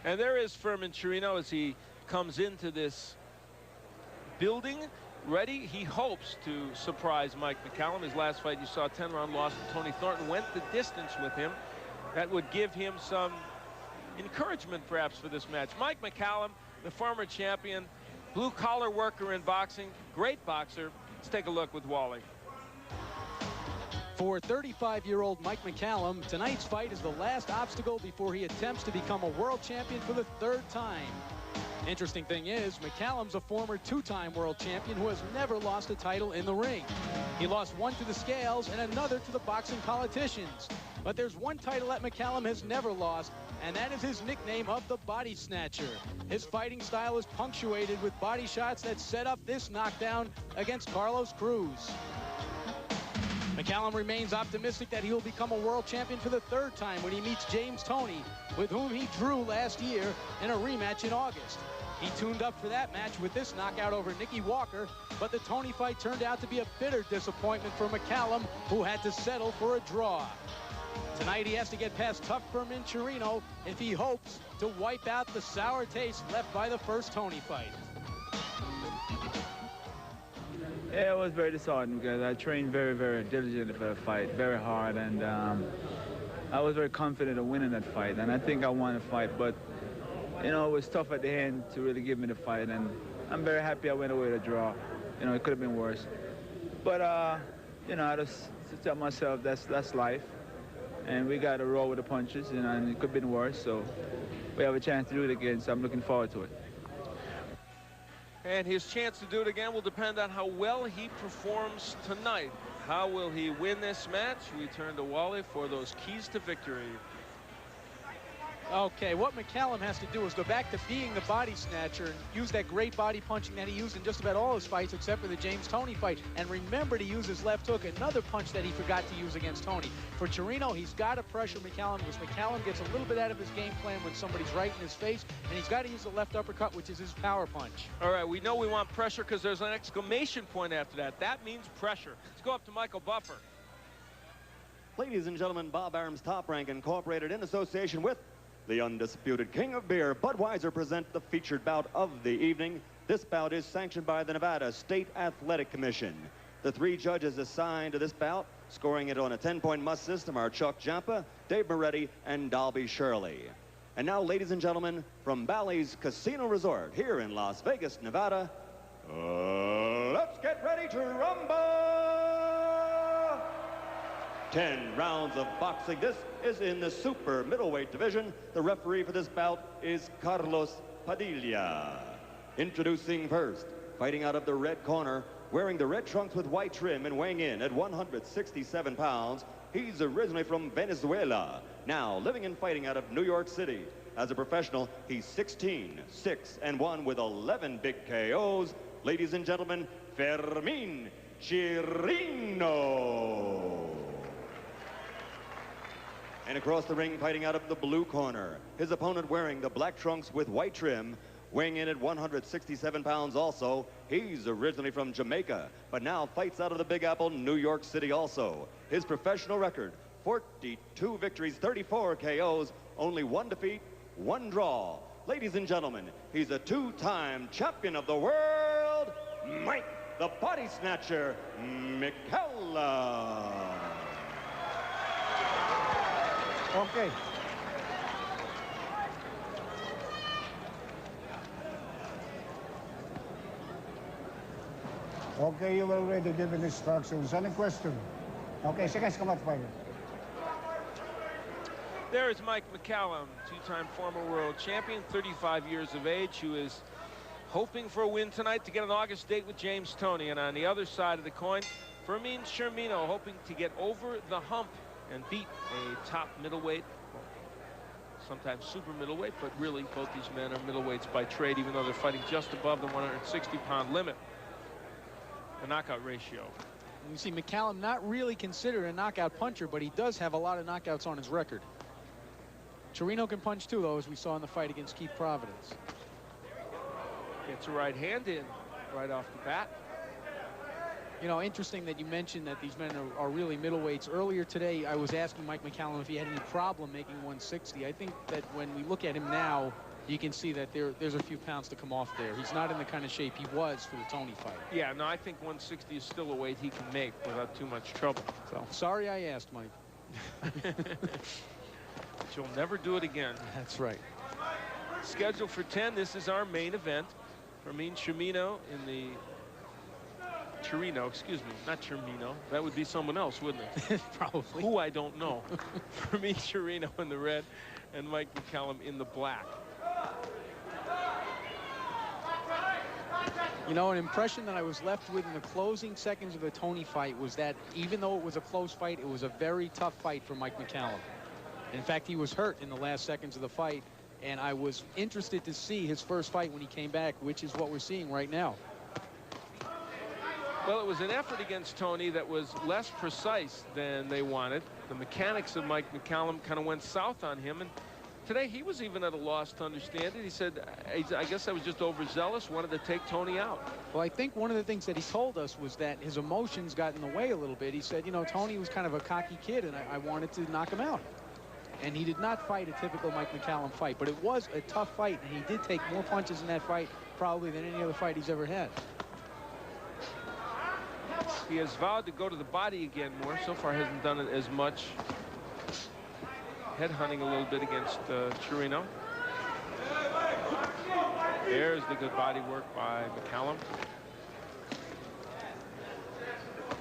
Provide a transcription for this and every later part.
And there is Fermin Chirino as he comes into this building ready. He hopes to surprise Mike McCallum. His last fight, you saw a 10-round loss to Tony Thornton, went the distance with him. That would give him some encouragement perhaps for this match. Mike McCallum, the former champion, blue-collar worker in boxing, great boxer. Let's take a look with Wally. For 35-year-old Mike McCallum, tonight's fight is the last obstacle before he attempts to become a world champion for the 3rd time. Interesting thing is, McCallum's a former 2-time world champion who has never lost a title in the ring. He lost one to the scales and another to the boxing politicians. But there's one title that McCallum has never lost, and that is his nickname of the Body Snatcher. His fighting style is punctuated with body shots that set up this knockdown against Carlos Cruz. McCallum remains optimistic that he will become a world champion for the 3rd time when he meets James Toney, with whom he drew last year in a rematch in August. He tuned up for that match with this knockout over Nicky Walker, but the Toney fight turned out to be a bitter disappointment for McCallum, who had to settle for a draw. Tonight he has to get past tough Fermin Chirino if he hopes to wipe out the sour taste left by the first Toney fight. Yeah, it was very disheartening because I trained very, very diligently for the fight, very hard, and I was very confident of winning that fight, and I think I won the fight, but you know, it was tough at the end to really give me the fight, and I'm very happy I went away with a draw. You know, it could have been worse. But, you know, I just tell myself that's life, and we got to roll with the punches, you know, and it could have been worse, so we have a chance to do it again, so I'm looking forward to it. And his chance to do it again will depend on how well he performs tonight. How will he win this match? We turn to Wally for those keys to victory. Okay, what McCallum has to do is go back to being the body snatcher and use that great body punching that he used in just about all his fights except for the James Toney fight. And remember to use his left hook, another punch that he forgot to use against Toney. For Chirino, he's got to pressure McCallum because McCallum gets a little bit out of his game plan when somebody's right in his face, and he's got to use the left uppercut, which is his power punch. All right, we know we want pressure because there's an exclamation point after that. That means pressure. Let's go up to Michael Buffer. Ladies and gentlemen, Bob Arum's Top Rank Incorporated, in association with the undisputed king of beer, Budweiser, present the featured bout of the evening. This bout is sanctioned by the Nevada State Athletic Commission. The 3 judges assigned to this bout, scoring it on a 10-point must system, are Chuck Jampa, Dave Moretti, and Dalby Shirley. And now, ladies and gentlemen, from Bally's Casino Resort here in Las Vegas, Nevada, let's get ready to rumble! 10 rounds of boxing. This is in the super middleweight division. The referee for this bout is Carlos Padilla. Introducing first, fighting out of the red corner, wearing the red trunks with white trim and weighing in at 167 pounds. He's originally from Venezuela, now living and fighting out of New York City. As a professional, he's 16, 6-1 with 11 big KOs. Ladies and gentlemen, Fermin Chirino. And across the ring, fighting out of the blue corner, his opponent wearing the black trunks with white trim, weighing in at 167 pounds also. He's originally from Jamaica, but now fights out of the Big Apple, New York City also. His professional record, 42 victories, 34 KOs, only 1 defeat, 1 draw. Ladies and gentlemen, he's a 2-time champion of the world, Mike the Body Snatcher McCallum. Okay. Okay, you already given instructions. Any question? Okay, sige, come on. There is Mike McCallum, 2-time former world champion, 35 years of age, who is hoping for a win tonight to get an August date with James Toney. And on the other side of the coin, Fermin Chirino, hoping to get over the hump and beat a top middleweight, well, sometimes super middleweight, but really both these men are middleweights by trade, even though they're fighting just above the 160-pound limit. The knockout ratio. You see McCallum not really considered a knockout puncher, but he does have a lot of knockouts on his record. Chirino can punch too, though, as we saw in the fight against Keith Providence. Gets a right hand in right off the bat. You know, interesting that you mentioned that these men are really middleweights. Earlier today, I was asking Mike McCallum if he had any problem making 160. I think that when we look at him now, you can see that there's a few pounds to come off there. He's not in the kind of shape he was for the Tony fight. Yeah, no, I think 160 is still a weight he can make without too much trouble. So sorry I asked, Mike. But you'll never do it again. That's right. Scheduled for 10, this is our main event. Fermin Chirino in the... Chirino, excuse me, not Chirino. That would be someone else, wouldn't it? Probably. Who I don't know. Fermin Chirino in the red and Mike McCallum in the black. You know, an impression that I was left with in the closing seconds of the Tony fight was that even though it was a close fight, it was a very tough fight for Mike McCallum. In fact, he was hurt in the last seconds of the fight, and I was interested to see his first fight when he came back, which is what we're seeing right now. Well, it was an effort against Tony that was less precise than they wanted. The mechanics of Mike McCallum kind of went south on him, and today he was even at a loss to understand it. He said, I guess I was just overzealous, wanted to take Tony out. Well, I think one of the things that he told us was that his emotions got in the way a little bit. He said, you know, Tony was kind of a cocky kid, and I wanted to knock him out. And he did not fight a typical Mike McCallum fight, but it was a tough fight, and he did take more punches in that fight probably than any other fight he's ever had. He has vowed to go to the body again more. So far hasn't done it as much. Headhunting a little bit against Chirino. There's the good body work by McCallum.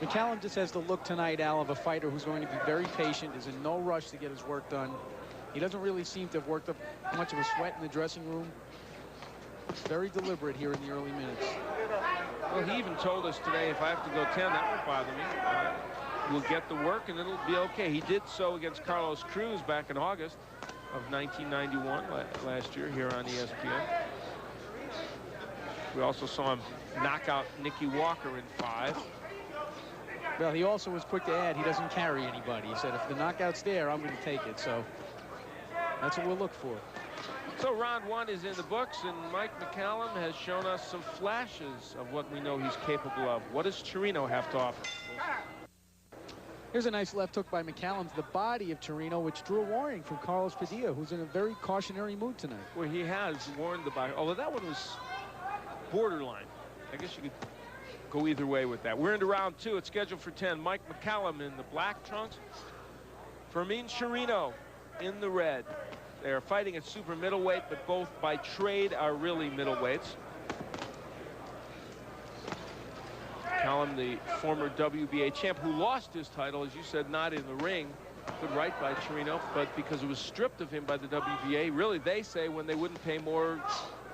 McCallum just has the look tonight, Al, of a fighter who's going to be very patient, is in no rush to get his work done. He doesn't really seem to have worked up much of a sweat in the dressing room. Very deliberate here in the early minutes. Well, he even told us today, if I have to go 10, that won't bother me. We'll get the work and it'll be okay. He did so against Carlos Cruz back in August of 1991, last year, here on ESPN. We also saw him knock out Nicky Walker in 5. Well, he also was quick to add he doesn't carry anybody. He said, if the knockout's there, I'm going to take it. So that's what we'll look for. So round 1 is in the books, and Mike McCallum has shown us some flashes of what we know he's capable of. What does Chirino have to offer? Here's a nice left hook by McCallum to the body of Chirino, which drew a warning from Carlos Padilla, who's in a very cautionary mood tonight. Well, he has warned the body, although that one was borderline. I guess you could go either way with that. We're into round 2. It's scheduled for 10. Mike McCallum in the black trunks. Fermin Chirino in the red. They're fighting at super middleweight, but both by trade are really middleweights. McCallum, the former WBA champ, who lost his title, as you said, not in the ring. Good right by Chirino, but because it was stripped of him by the WBA. Really, they say when they wouldn't pay more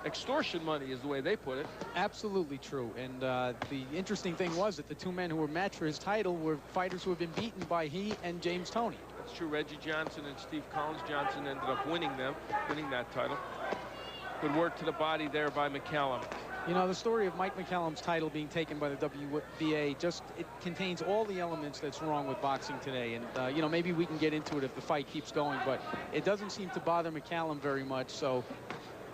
extortion money is the way they put it. Absolutely true. And the interesting thing was that the two men who were matched for his title were fighters who had been beaten by he and James Toney. That's true. Reggie Johnson and Steve Collins. Johnson ended up winning that title. Good work to the body there by McCallum. You know, the story of Mike McCallum's title being taken by the WBA, just it contains all the elements that's wrong with boxing today. And, you know, maybe we can get into it if the fight keeps going, but it doesn't seem to bother McCallum very much. So,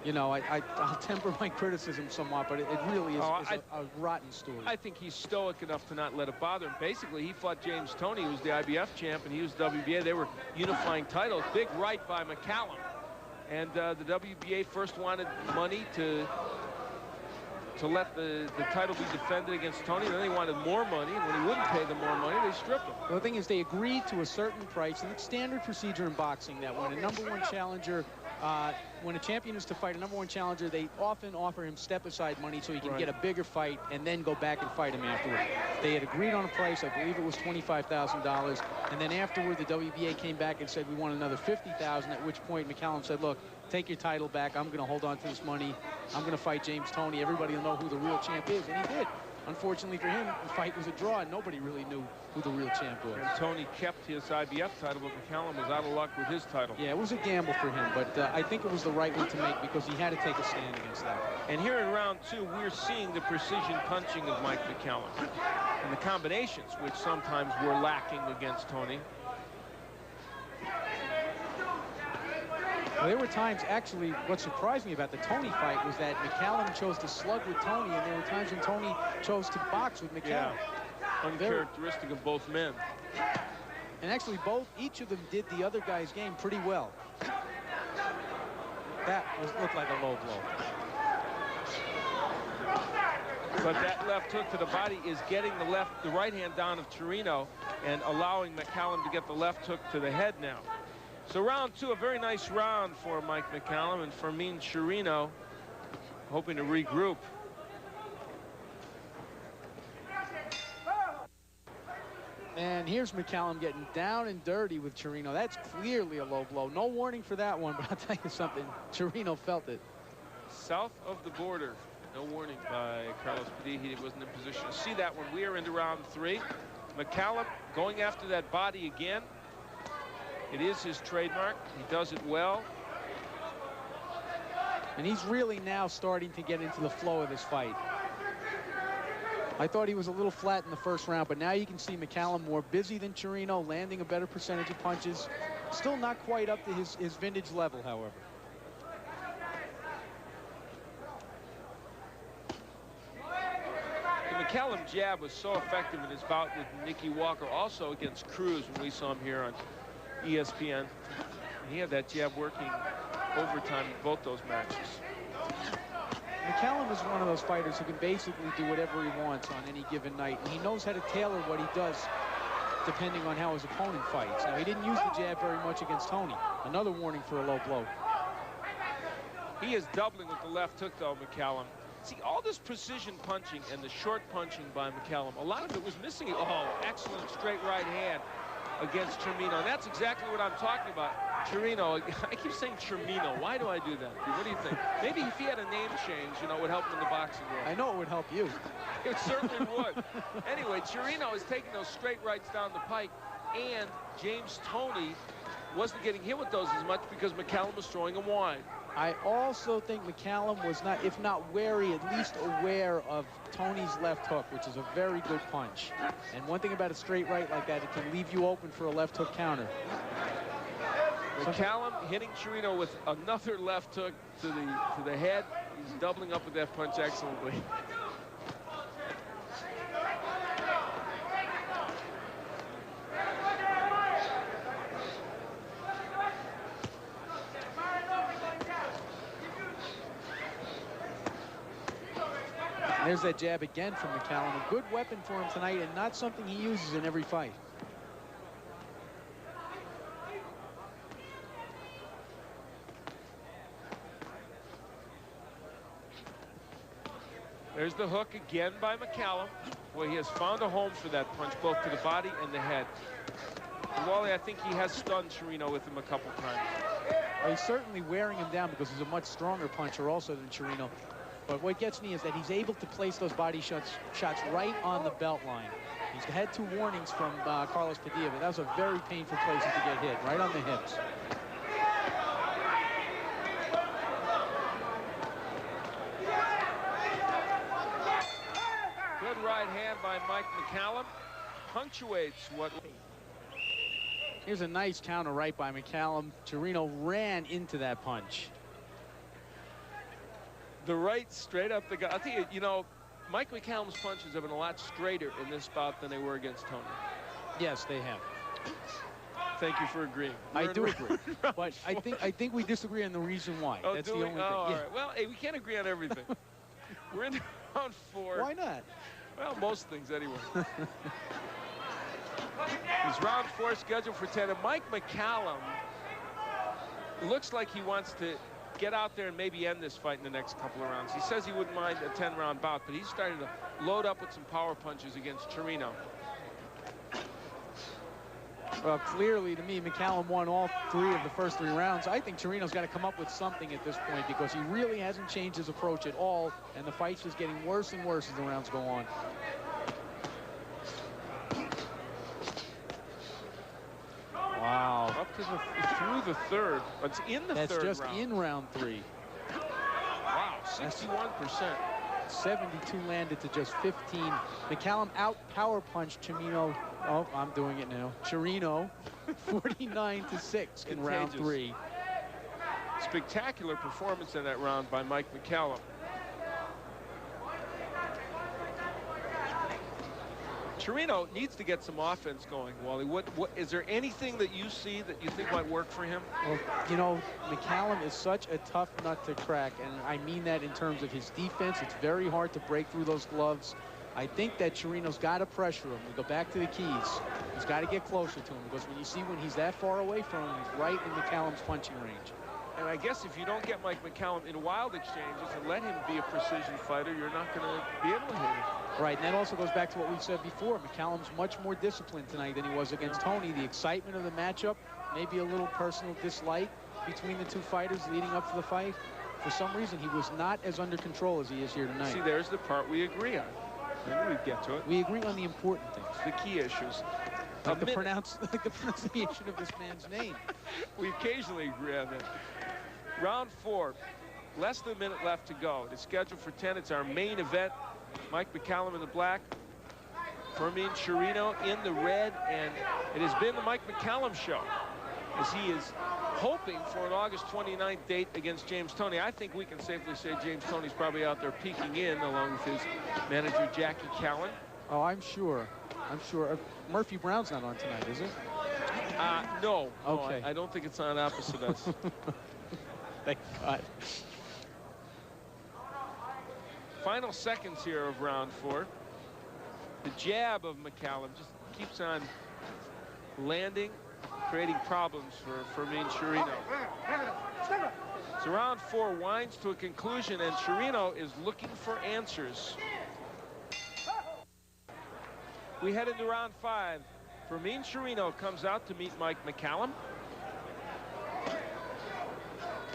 you know, I'll temper my criticism somewhat, but it really is, a rotten story. I think he's stoic enough to not let it bother him. Basically, he fought James Toney, who was the IBF champ, and he was WBA. They were unifying titles. Big right by McCallum. And the WBA first wanted money to let the title be defended against Toney. Then they wanted more money, and when he wouldn't pay them more money, they stripped him. Well, the thing is, they agreed to a certain price, and it's standard procedure in boxing that when a #1 challenger, when a champion is to fight a #1 challenger, they often offer him step-aside money so he can get a bigger fight and then go back and fight him afterward. They had agreed on a price, I believe it was $25,000, and then afterward the WBA came back and said we want another $50,000, at which point McCallum said, look, take your title back. I'm going to hold on to this money. I'm going to fight James Toney. Everybody will know who the real champ is, and he did. Unfortunately for him, the fight was a draw, and nobody really knew who the real champ was. And Toney kept his IBF title, but McCallum was out of luck with his title. Yeah, it was a gamble for him, but I think it was the right one to make because he had to take a stand against that. And here in round 2, we're seeing the precision punching of Mike McCallum and the combinations, which sometimes were lacking against Toney. Well, there were times, actually, what surprised me about the Toney fight was that McCallum chose to slug with Toney, and there were times when Toney chose to box with McCallum. Yeah, uncharacteristic of both men. And actually, each of them did the other guy's game pretty well. That looked like a low blow. But that left hook to the body is getting the right hand down of Chirino and allowing McCallum to get the left hook to the head now. So round 2, a very nice round for Mike McCallum, and Fermin Chirino hoping to regroup. And here's McCallum getting down and dirty with Chirino. That's clearly a low blow. No warning for that one, but I'll tell you something. Chirino felt it. South of the border. No warning by Carlos Padilla. He wasn't in position to see that one. We are into round 3. McCallum going after that body again. It is his trademark. He does it well. And he's really now starting to get into the flow of this fight. I thought he was a little flat in the first round, but now you can see McCallum more busy than Chirino, landing a better percentage of punches. Still not quite up to his vintage level, however. The McCallum jab was so effective in his bout with Nicky Walker, also against Cruz when we saw him here on ESPN. And he had that jab working overtime in both those matches. McCallum is one of those fighters who can basically do whatever he wants on any given night, and he knows how to tailor what he does depending on how his opponent fights. Now, he didn't use the jab very much against Tony. Another warning for a low blow. He is doubling with the left hook, though, McCallum. See, all this precision punching and the short punching by McCallum, a lot of it was missing. Oh, excellent straight right hand against Chirino. And that's exactly what I'm talking about. Chirino, I keep saying Chirino. Why do I do that? What do you think? Maybe if he had a name change, you know, it would help him in the boxing world. I know it would help you. It certainly would. Anyway, Chirino is taking those straight rights down the pike, and James Toney wasn't getting hit with those as much because McCallum was throwing them wide. I also think McCallum was not, if not wary, at least aware of Tony's left hook, which is a very good punch. And one thing about a straight right like that, it can leave you open for a left hook counter. McCallum hitting Chirino with another left hook to the head. He's doubling up with that punch excellently. There's that jab again from McCallum. A good weapon for him tonight, and not something he uses in every fight. There's the hook again by McCallum. Well, he has found a home for that punch, both to the body and the head. And Wally, I think he has stunned Chirino with him a couple times. Well, he's certainly wearing him down because he's a much stronger puncher also than Chirino. But what gets me is that he's able to place those body shots right on the belt line. He's had 2 warnings from Carlos Padilla, but that was a very painful place to get hit, right on the hips. Good right hand by Mike McCallum. Punctuates what... Here's a nice counter right by McCallum. Chirino ran into that punch. The right straight up the gut. I'll tell you, you know, Mike McCallum's punches have been a lot straighter in this bout than they were against Tony. Yes, they have. Thank you for agreeing. I do agree, but I think we disagree on the reason why. Oh, that's the only thing. All Yeah. right. Well, hey, we can't agree on everything. We're in round 4. Why not? Well, most things anyway. It's round 4 scheduled for 10. And Mike McCallum looks like he wants to get out there and maybe end this fight in the next couple of rounds. He says he wouldn't mind a 10-round bout, but he's starting to load up with some power punches against Chirino. Well, clearly, to me, McCallum won all 3 of the first 3 rounds. I think Chirino's got to come up with something at this point because he really hasn't changed his approach at all, and the fight's just getting worse and worse as the rounds go on. Wow. Up to through the third. It's in the That's third just round. in round 3. Wow, 61%. 72 landed to just 15. McCallum out power punched Chirino. Oh, I'm doing it now. Chirino, 49-6 in round 3. Spectacular performance in that round by Mike McCallum. Chirino needs to get some offense going, Wally. What is there anything that you see that you think might work for him? Well, you know, McCallum is such a tough nut to crack, and I mean that in terms of his defense. It's very hard to break through those gloves. I think that Chirino's got to pressure him. We go back to the keys. He's got to get closer to him, because when he's that far away from him, he's right in McCallum's punching range. And I guess if you don't get Mike McCallum in wild exchanges and let him be a precision fighter, you're not going to be able to hit him. Right, and that also goes back to what we've said before. McCallum's much more disciplined tonight than he was against Tony. The excitement of the matchup, maybe a little personal dislike between the two fighters leading up to the fight. For some reason, he was not as under control as he is here tonight. See, there's the part we agree on. Maybe we'd get to it. We agree on the important things. The key issues. Like the pronunciation of this man's name. We occasionally agree on that. Round 4, less than a minute left to go. It's scheduled for 10. It's our main event. Mike McCallum in the black, Fermin Chirino in the red, and it has been the Mike McCallum show as he is hoping for an August 29th date against James Toney. I think we can safely say James Toney's probably out there peeking in along with his manager Jackie Callan. Oh, I'm sure. I'm sure. Murphy Brown's not on tonight, is it? No. Okay. No, I don't think it's on opposite us. Thank God. Final seconds here of round 4. The jab of McCallum just keeps on landing, creating problems for Fermin Chirino. So round 4 winds to a conclusion, and Chirino is looking for answers. We head into round 5. Fermin Chirino comes out to meet Mike McCallum.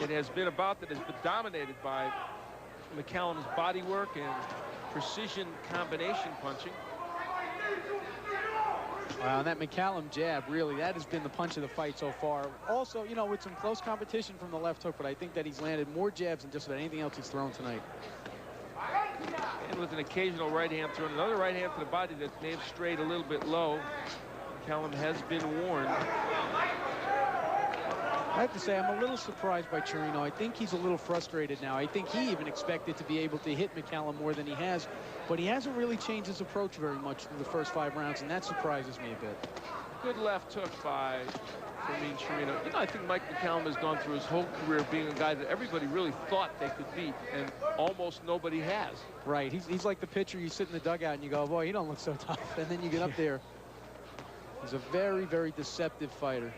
It has been a bout that has been dominated by McCallum's body work and precision combination punching. Wow, and that McCallum jab, really, that has been the punch of the fight so far. Also, you know, with some close competition from the left hook, but I think that he's landed more jabs than just about anything else he's thrown tonight. And with an occasional right hand thrown, another right hand to the body that may have strayed a little bit low. McCallum has been warned. I have to say, I'm a little surprised by Chirino. I think he's a little frustrated now. I think he even expected to be able to hit McCallum more than he has, but he hasn't really changed his approach very much through the first 5 rounds, and that surprises me a bit. Good left hook by Fermin Chirino. You know, I think Mike McCallum has gone through his whole career being a guy that everybody really thought they could beat, and almost nobody has. Right. He's like the pitcher. You sit in the dugout and you go, boy, you don't look so tough. And then you get up there. He's a very, very deceptive fighter.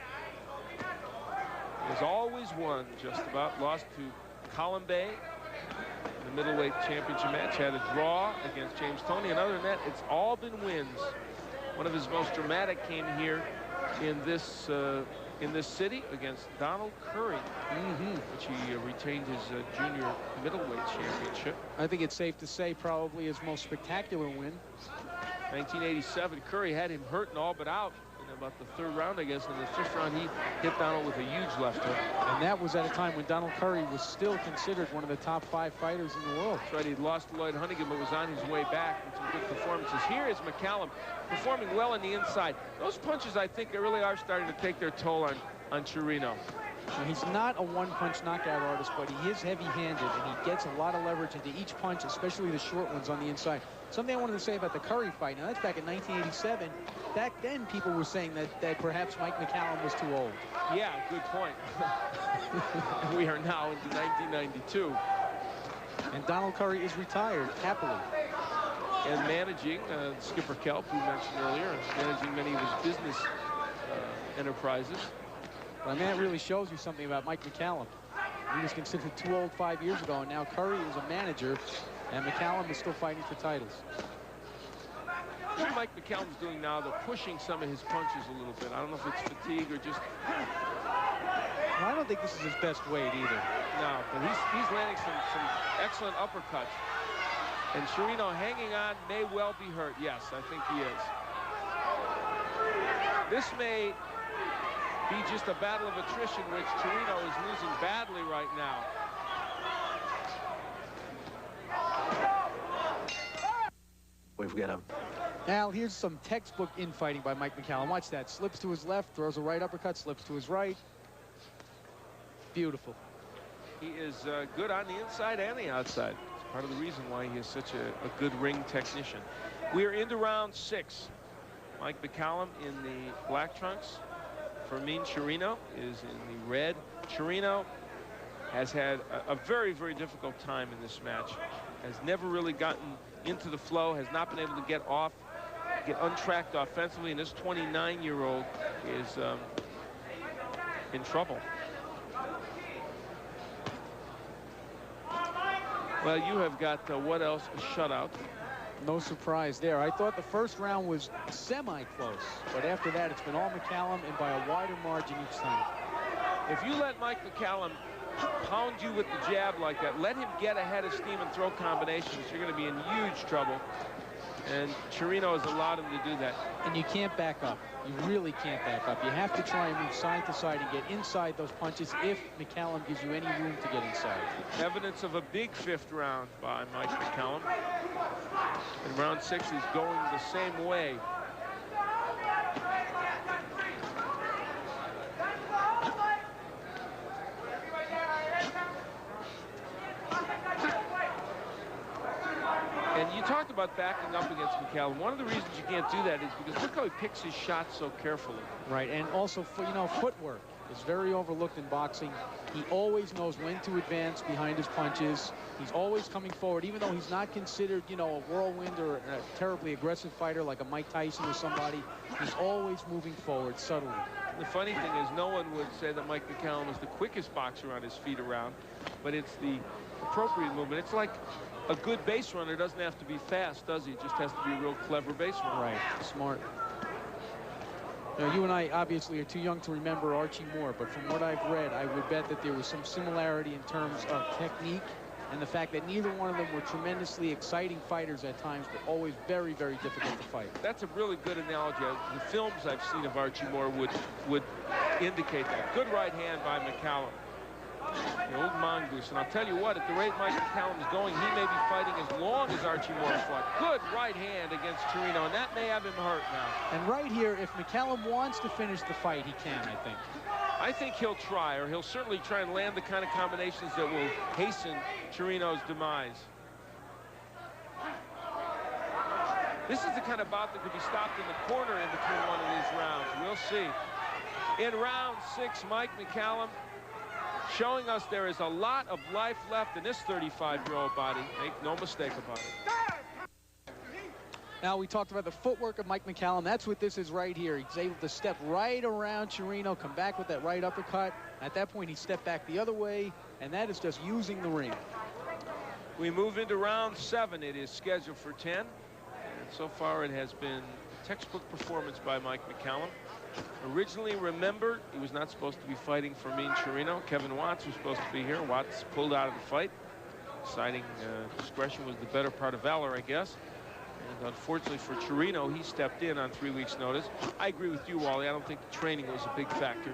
Has always won just about. Lost to Columbe in the middleweight championship match. Had a draw against James Toney. And other than that, it's all been wins. One of his most dramatic came here in this city against Donald Curry, which he retained his junior middleweight championship. I think it's safe to say probably his most spectacular win. 1987, Curry had him hurt and all but out in about the 3rd round, I guess. In the 5th round, he hit Donald with a huge left hook. And that was at a time when Donald Curry was still considered one of the top 5 fighters in the world. That's right. He'd lost to Lloyd Huntington, but was on his way back with some good performances. Here is McCallum performing well on the inside. Those punches, I think, really are starting to take their toll on Chirino. Now, he's not a one-punch knockout artist, but he is heavy-handed, and he gets a lot of leverage into each punch, especially the short ones on the inside. Something I wanted to say about the Curry fight, now that's back in 1987. Back then, people were saying that perhaps Mike McCallum was too old. Yeah, good point. We are now into 1992. And Donald Curry is retired, happily. And managing Skipper Kelp, who mentioned earlier, and managing many of his business enterprises. But I mean, that really shows you something about Mike McCallum. He was considered too old 5 years ago, and now Curry is a manager, and McCallum is still fighting for titles. What Mike McCallum's doing now, they're pushing some of his punches a little bit. I don't know if it's fatigue or just... Well, I don't think this is his best weight either. No, but he's landing some excellent uppercuts. And Chirino hanging on, may well be hurt. Yes, I think he is. This may be just a battle of attrition, which Chirino is losing badly right now. We've got him. Now, here's some textbook infighting by Mike McCallum. Watch that. Slips to his left, throws a right uppercut, slips to his right. Beautiful. He is good on the inside and the outside. It's part of the reason why he is such a good ring technician. We are into round 6. Mike McCallum in the black trunks. Fermin Chirino is in the red. Chirino has had a very, very difficult time in this match. Has never really gotten into the flow, has not been able to get untracked offensively, and this 29-year-old is in trouble. Well, you have got, what else? A shutout. No surprise there. I thought the first round was semi-close, but after that, it's been all McCallum and by a wider margin each time. If you let Mike McCallum pound you with the jab like that, let him get ahead of steam and throw combinations, you're going to be in huge trouble. And Chirino has allowed him to do that. And you can't back up. You really can't back up. You have to try and move side to side and get inside those punches if McCallum gives you any room to get inside. Evidence of a big fifth round by Mike McCallum. And round 6 is going the same way. And you talked about backing up against McCallum. One of the reasons you can't do that is because look how he picks his shots so carefully. Right, and also, footwork is very overlooked in boxing. He always knows when to advance behind his punches. He's always coming forward, even though he's not considered, a whirlwind or a terribly aggressive fighter like a Mike Tyson or somebody. He's always moving forward subtly. The funny thing is no one would say that Mike McCallum is the quickest boxer on his feet around, but it's the appropriate movement. It's like a good base runner doesn't have to be fast, does he? It just has to be a real clever base runner. Right, smart. Now, you and I obviously are too young to remember Archie Moore, but from what I've read, I would bet that there was some similarity in terms of technique and the fact that neither one of them were tremendously exciting fighters at times, but always very, very difficult to fight. That's a really good analogy. The films I've seen of Archie Moore would indicate that. Good right hand by McCallum. The old mongoose. And I'll tell you what, at the rate Mike McCallum is going, he may be fighting as long as Archie Moore fought. Good right hand against Chirino, and that may have him hurt now. And right here, if McCallum wants to finish the fight, he can, I think. I think he'll try, or he'll certainly try and land the kind of combinations that will hasten Chirino's demise. This is the kind of bout that could be stopped in the corner in between one of these rounds. We'll see. In round 6, Mike McCallum showing us there is a lot of life left in this 35-year-old body. Make no mistake about it. Now, we talked about the footwork of Mike McCallum. That's what this is right here. He's able to step right around Chirino, come back with that right uppercut. At that point, he stepped back the other way, and that is just using the ring. We move into round 7. It is scheduled for 10. And so far, it has been a textbook performance by Mike McCallum. Originally, remember, he was not supposed to be fighting Fermin Chirino. Kevin Watts was supposed to be here. Watts pulled out of the fight, deciding discretion was the better part of valor, I guess. And unfortunately for Chirino, he stepped in on 3 weeks' notice. I agree with you, Wally. I don't think the training was a big factor.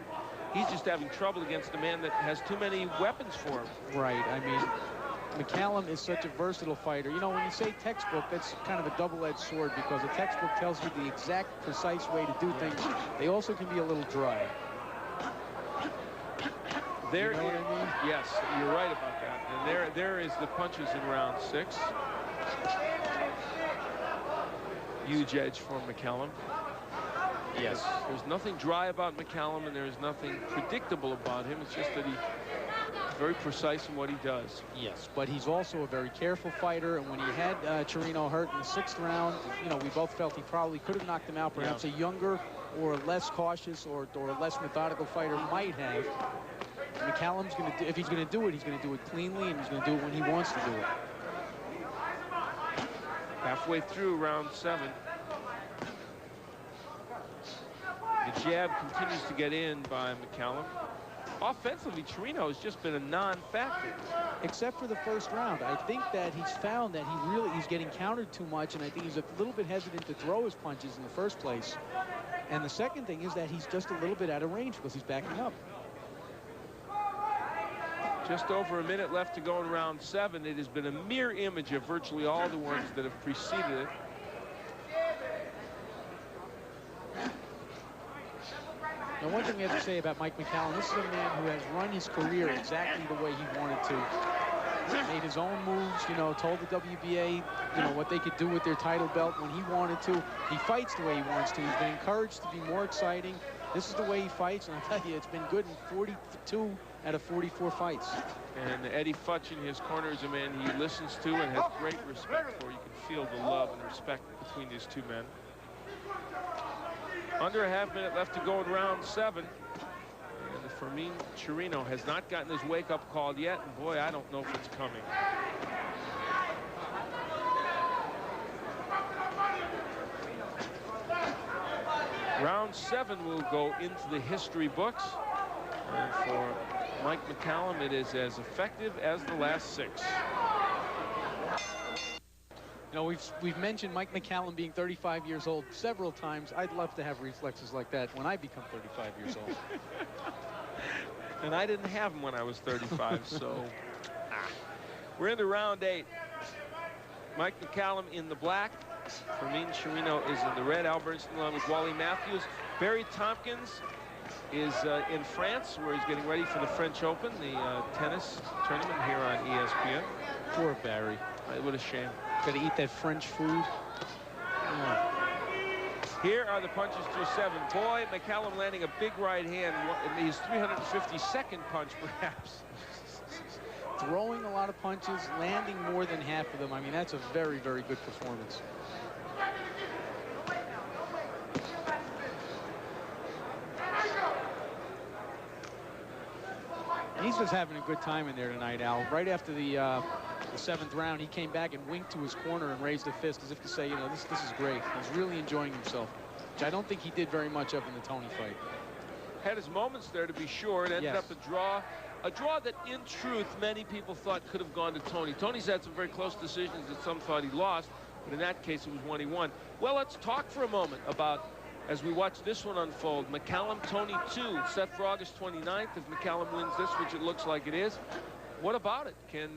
He's just having trouble against a man that has too many weapons for him. Right. I mean, McCallum is such a versatile fighter. When you say textbook, that's kind of a double-edged sword because a textbook tells you the exact, precise way to do things. They also can be a little dry. There you know what I mean? Yes, you're right about that. And there is the punches in round 6. Huge edge for McCallum. Yes. There's nothing dry about McCallum, and there's nothing predictable about him. It's just that he's very precise in what he does. Yes, but he's also a very careful fighter, and when he had Chirino hurt in the 6th round, we both felt he probably could have knocked him out. Perhaps a younger or less cautious or less methodical fighter might have. McCallum's going to, if he's going to do it, he's going to do it cleanly, and he's going to do it when he wants to do it. Halfway through round 7. The jab continues to get in by McCallum. Offensively, Chirino has just been a non-factor. Except for the first round. I think that he's found that he's getting countered too much, and I think he's a little bit hesitant to throw his punches in the first place. And the second thing is that he's just a little bit out of range because he's backing up. Just over a minute left to go in round 7. It has been a mirror image of virtually all the ones that have preceded it. Now, one thing we have to say about Mike McCallum, this is a man who has run his career exactly the way he wanted to. made his own moves, you know, told the WBA, you know, what they could do with their title belt when he wanted to. He fights the way he wants to. He's been encouraged to be more exciting. This is the way he fights, and I'll tell you, it's been good in 42 out of 44 fights. And Eddie Futch in his corner is a man he listens to and has great respect for. You can feel the love and respect between these two men. Under a half minute left to go in round 7. And Fermin Chirino has not gotten his wake-up call yet, and boy, I don't know if it's coming. Round 7 will go into the history books. And for Mike McCallum, it is as effective as the last 6. You know, we've mentioned Mike McCallum being 35 years old several times. I'd love to have reflexes like that when I become 35 years old. And I didn't have them when I was 35, so we're into round 8. Mike McCallum in the black. Fermin Chirino is in the red. Al Bernstein along with Wally Matthews. Barry Tompkins is in France, where he's getting ready for the French Open, the tennis tournament here on ESPN. Poor Barry. What a shame. Got to eat that French food. Oh. Here are the punches through 7. Boy, McCallum landing a big right hand. His 352nd punch, perhaps. Throwing a lot of punches, landing more than half of them. I mean, that's a very, very good performance. He's just having a good time in there tonight, Al. Right after the 7th round, he came back and winked to his corner and raised a fist as if to say, you know, this is great. He's really enjoying himself, which I don't think he did very much of in the Tony fight. Had his moments there, to be sure. It ended up a draw. A draw that, in truth, many people thought could have gone to Tony. Tony's had some very close decisions that some thought he lost, but in that case, it was one he won. Well, let's talk for a moment about, as we watch this one unfold, McCallum, Tony 2, set for August 29th. If McCallum wins this, which it looks like it is, what about it? Can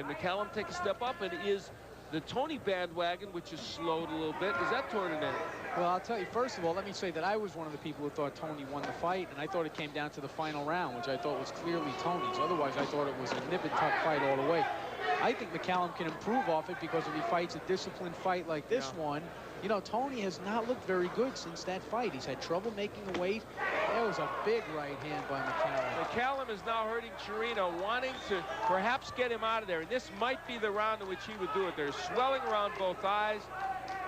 McCallum take a step up? And is the Tony bandwagon, which is slowed a little bit, is that toward an end? Well, I'll tell you, first of all, let me say that I was one of the people who thought Tony won the fight, and I thought it came down to the final round, which I thought was clearly Tony's. Otherwise, I thought it was a nip-and-tuck fight all the way. I think McCallum can improve off it because if he fights a disciplined fight like this one, you know, Tony has not looked very good since that fight. He's had trouble making the weight. That was a big right hand by McCallum. McCallum is now hurting Chirino, wanting to perhaps get him out of there. And this might be the round in which he would do it. There's swelling around both eyes.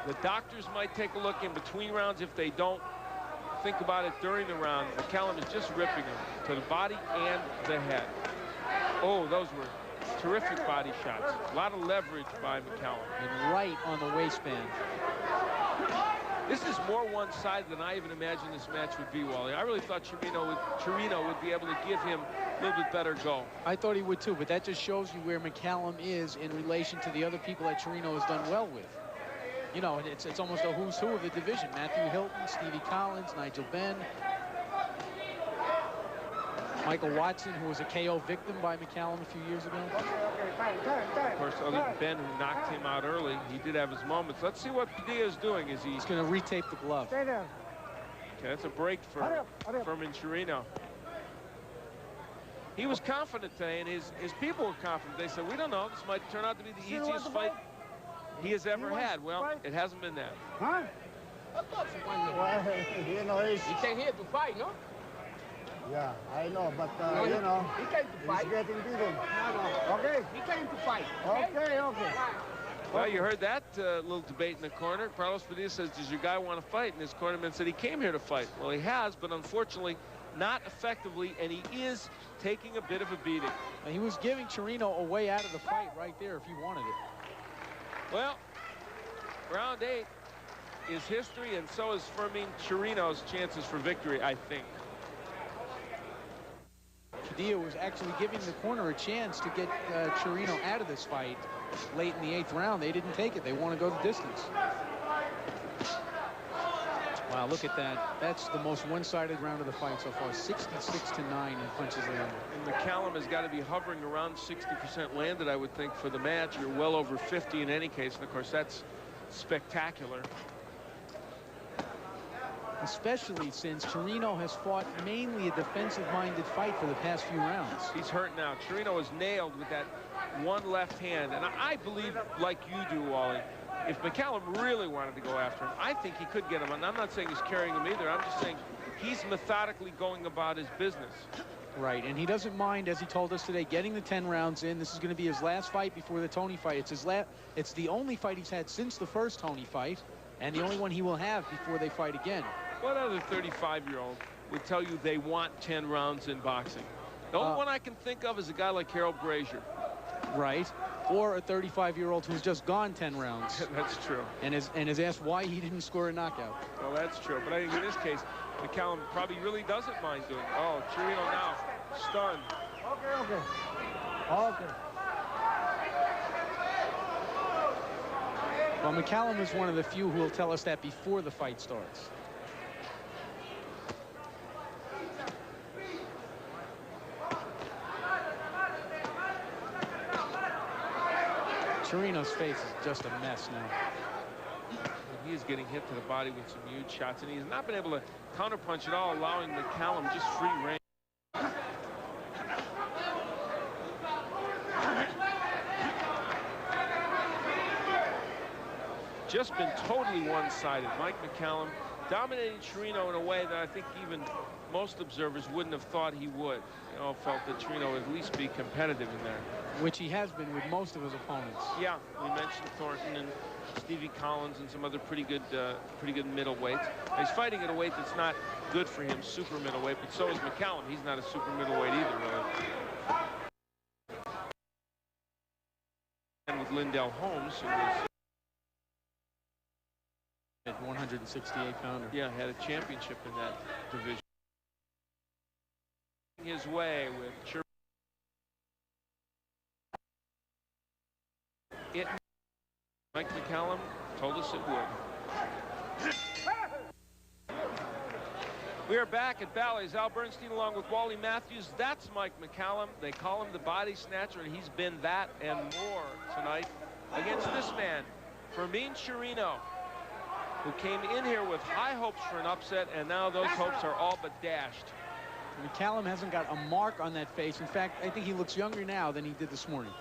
The doctors might take a look in between rounds if they don't think about it during the round. McCallum is just ripping him to the body and the head. Oh, those were terrific body shots. A lot of leverage by McCallum. And right on the waistband. This is more one-sided than I even imagined this match would be, Wally. I really thought Chirino would be able to give him a little bit better go. I thought he would too, but that just shows you where McCallum is in relation to the other people that Chirino has done well with. You know, it's almost a who's who of the division. Matthew Hilton, Stevie Collins, Nigel Benn, Michael Watson, who was a KO victim by McCallum a few years ago. Of course, other than Ben, who knocked him out early, he did have his moments. Let's see what Padilla is doing. He's going to retape the glove. Stay there. Okay, that's a break for Fermin Chirino. He was confident today, and his people were confident. They said, we don't know. This might turn out to be the easiest fight he has ever had. Well, it hasn't been that. Huh? Well, you know, He came here to fight, no? yeah, I know, but, you know, He came to fight. he's getting beaten. No. Okay? He came to fight. Okay. Well, you heard that little debate in the corner. Carlos Padilla says, does your guy want to fight? And his cornerman said he came here to fight. Well, he has, but unfortunately not effectively, and he is taking a bit of a beating. And he was giving Chirino a way out of the fight right there if he wanted it. Well, round 8 is history, and so is Fermin Chirino's chances for victory, I think. Padilla was actually giving the corner a chance to get Chirino out of this fight late in the 8th round. They didn't take it. They want to go the distance. Wow, look at that. That's the most one-sided round of the fight so far. 66-9 in punches landed. And McCallum has got to be hovering around 60% landed, I would think, for the match. You're well over 50 in any case, and of course that's spectacular. Especially since Chirino has fought mainly a defensive-minded fight for the past few rounds. He's hurt now. Chirino was nailed with that one left hand. And I believe, like you do, Wally, if McCallum really wanted to go after him, I think he could get him. And I'm not saying he's carrying him either. I'm just saying he's methodically going about his business. Right, and he doesn't mind, as he told us today, getting the 10 rounds in. This is going to be his last fight before the Tony fight. It's the only fight he's had since the first Tony fight, and the only one he will have before they fight again. What other 35-year-old would tell you they want 10 rounds in boxing? The only one I can think of is a guy like Harold Brazier. Right, or a 35-year-old who's just gone 10 rounds. That's true. And is asked why he didn't score a knockout. Well, that's true. But I think in this case, McCallum probably really doesn't mind doing it. Oh, Chirino now stunned. Okay. Well, McCallum is one of the few who will tell us that before the fight starts. Chirino's face is just a mess now. He is getting hit to the body with some huge shots, and he's not been able to counterpunch at all, allowing McCallum just free rein. Just been totally one-sided. Mike McCallum dominating Chirino in a way that I think even most observers wouldn't have thought he would. They all felt that Chirino would at least be competitive in there. Which he has been with most of his opponents. Yeah, we mentioned Thornton and Stevie Collins and some other pretty good middleweights. He's fighting at a weight that's not good for him, super middleweight, but so is McCallum. He's not a super middleweight either, really. And with Lindell Holmes, who was at 168-pounder. Yeah, had a championship in that division. His way with Chirino. Mike McCallum told us it would. We are back at Bally's. Al Bernstein along with Wally Matthews. That's Mike McCallum. They call him the body snatcher, and he's been that and more tonight against this man, Fermin Chirino, who came in here with high hopes for an upset, and now those hopes are all but dashed. McCallum hasn't got a mark on that face. In fact, I think he looks younger now than he did this morning.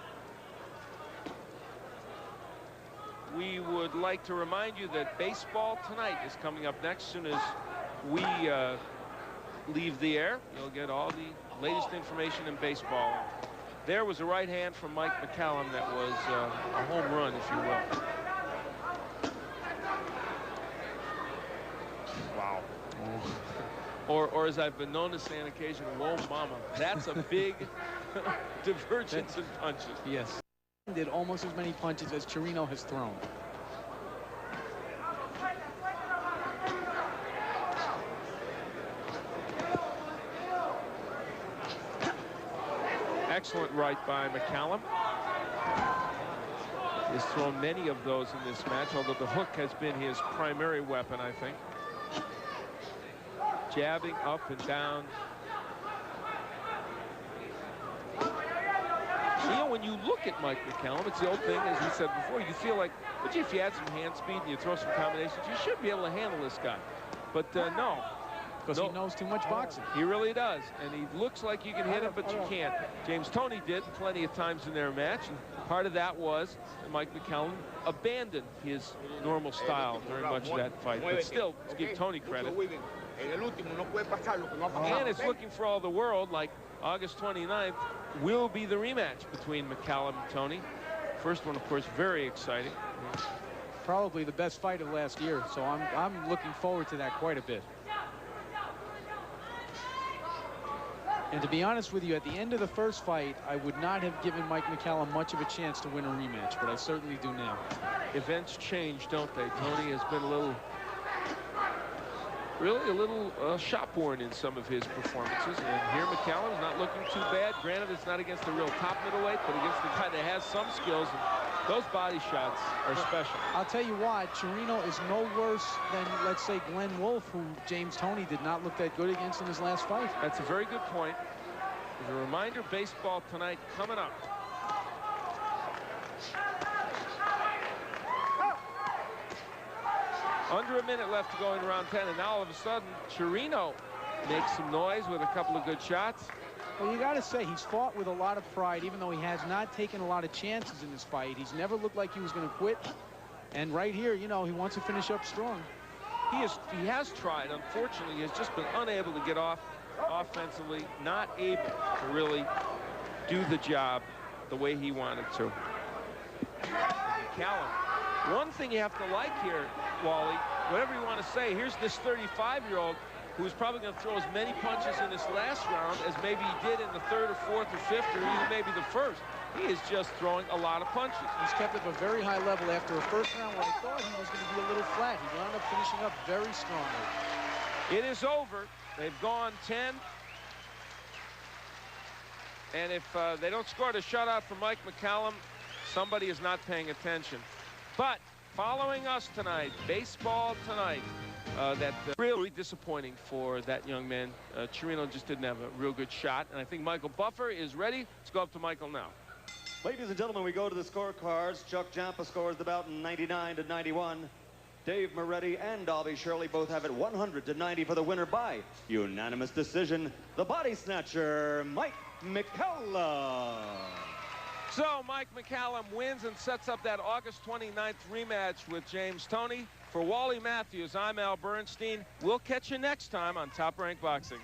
We would like to remind you that baseball tonight is coming up next. As soon as we leave the air, you'll get all the latest information in baseball. There was a right hand from Mike McCallum that was a home run, if you will. Wow. Or as I've been known to say on occasion, whoa mama. That's a big divergence in punches. Yes. Did almost as many punches as Chirino has thrown. Excellent right by McCallum. He's thrown many of those in this match, although the hook has been his primary weapon, I think. Jabbing up and down. You know, when you look at Mike McCallum, it's the old thing, as we said before, you feel like, but if you add some hand speed and you throw some combinations, you should be able to handle this guy. But no. Because he knows too much boxing. He really does. And he looks like you can hit him, but you can't. James Toney did plenty of times in their match. And part of that was that Mike McCallum abandoned his normal style very much of that fight. But still, let's give Toney credit. And it's looking for all the world like August 29th will be the rematch between McCallum and Toney. First one, of course, very exciting. Probably the best fight of last year, so I'm looking forward to that quite a bit. And to be honest with you, at the end of the first fight, I would not have given Mike McCallum much of a chance to win a rematch, but I certainly do now. Events change, don't they? Toney has been really a little shop-worn in some of his performances. And here McCallum's not looking too bad. Granted, it's not against the real top middleweight, but against the guy that has some skills. And those body shots are special. I'll tell you what, Chirino is no worse than, let's say, Glenn Wolfe, who James Toney did not look that good against in his last fight. That's a very good point. As a reminder, baseball tonight coming up. Under a minute left to go in round 10, and now all of a sudden, Chirino makes some noise with a couple of good shots. Well, you got to say he's fought with a lot of pride, even though he has not taken a lot of chances in this fight. He's never looked like he was going to quit. And right here, you know, he wants to finish up strong. He has tried. Unfortunately, he has just been unable to get off offensively, not able to really do the job the way he wanted to. McCallum, one thing you have to like here, Wally, whatever you want to say, here's this 35-year-old who's probably going to throw as many punches in this last round as maybe he did in the third or fourth or fifth or even maybe the first. He is just throwing a lot of punches. He's kept it at a very high level after a first round where I thought he was going to be a little flat. He wound up finishing up very strongly. It is over. They've gone 10. And if they don't score the shutout for Mike McCallum, somebody is not paying attention. But following us tonight, baseball tonight, that's really disappointing for that young man. Chirino just didn't have a real good shot. And I think Michael Buffer is ready. Let's go up to Michael now. Ladies and gentlemen, we go to the scorecards. Chuck Jampa scores the bout 99-91. Dave Moretti and Dobby Shirley both have it 100-90 for the winner by unanimous decision. The body snatcher, Mike McCallum. So Mike McCallum wins and sets up that August 29th rematch with James Toney. For Wally Matthews, I'm Al Bernstein. We'll catch you next time on Top Rank Boxing.